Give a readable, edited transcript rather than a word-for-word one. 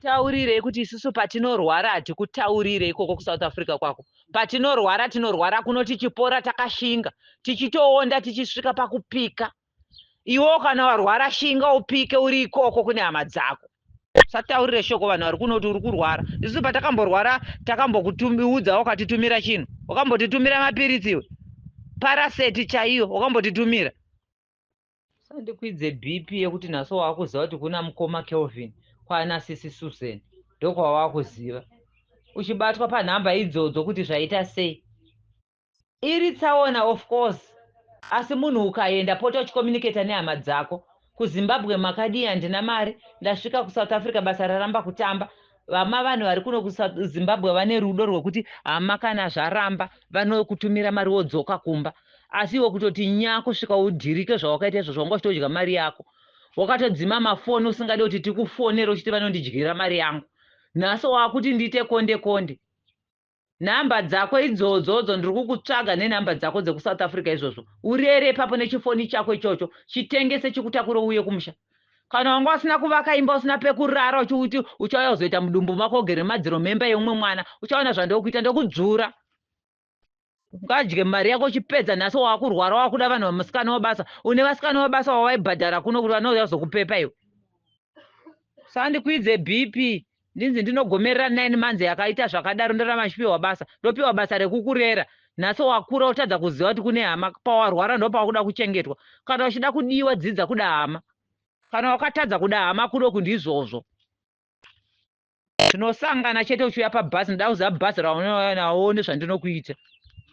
Taurirei kuti isusu patinorwara hatikutaurire ikoko kuSouth Africa kwako. Patinorwara tinorwara kuno tichipora takashinga, tichitoonda tichisvika pakupika. Iwo kana warwara shinga upike uri ikoko kune hama dzako. Usataurire shoko vanhu vari kuno kuti uri kurwara. Isusu patakamborwara takambokuudza wakatitumira chinhu. Wakambotitumira mapiritsi iwe. Paraseti chaiyo wakambotitumira. Sandikwidze BP yekuti naso wakuziva kuti kuna mukoma Kelvin kwana sisi Susan. Ndokwa wakuziva. Uchibatwa panhamba idzodzo kuti zvaita sei. Iri tsaona of course. Asi munhu ukaenda poto uchikomunicata nehama dzako. KuZimbabwe makadi handina mari, ndasvika kuSouth Africa basa raramba kutamba. Vama vanhu vari kuno kuZimbabwe vane rudo rwekuti hama kana zvaramba vanokutumira mari wodzoka kumba. Asi iwe kutoti nya kusvika udhirike zvawakaita izvo zvawanga uchitodya mari yako. Wakatodzima mafoni usingade kuti tikufonere uchiti vanondidyira mari yangu. Naso wakuti ndiite konde konde. Nhamba dzako idzodzo ndiri kukutsvaga nenhamba dzako dzekuSouth Africa izvozvo. Urere papo nechifoni chako ichocho, chitengese chikutakure uye kumusha. Kana wanga usina kuvaka imba usina pekurara uchiuti uchauya kuzoita mudumbu mako ugere madziro memba yeumwe mwana, uchaona zvandokuita ndokudzura. Ungadye mari yako uchipedza naso wakurwara wakuda vanhu vamusikana wabasa. Une vasikana wabasa wawaibhadhara kuno kuti vanouya kuzokupepa iwe. Sandikwidze BP. Ndinzi ndinogomerera 9 manzi yakaita zvakadaro ndarama chipiwa basa. Ndopiwa basa rekukurera. Naso wakura utadza kuziva kuti kune hama pawarwara ndo pakuda kuchengetwa. Kana uchida kudiwa dzidza kuda hama. Kana wakatadza kuda hama kudoku ndizvozvo. Tinosangana chete uchiuya pabhasi, ndauza bhasi raunoona nawo nezvandinokuita.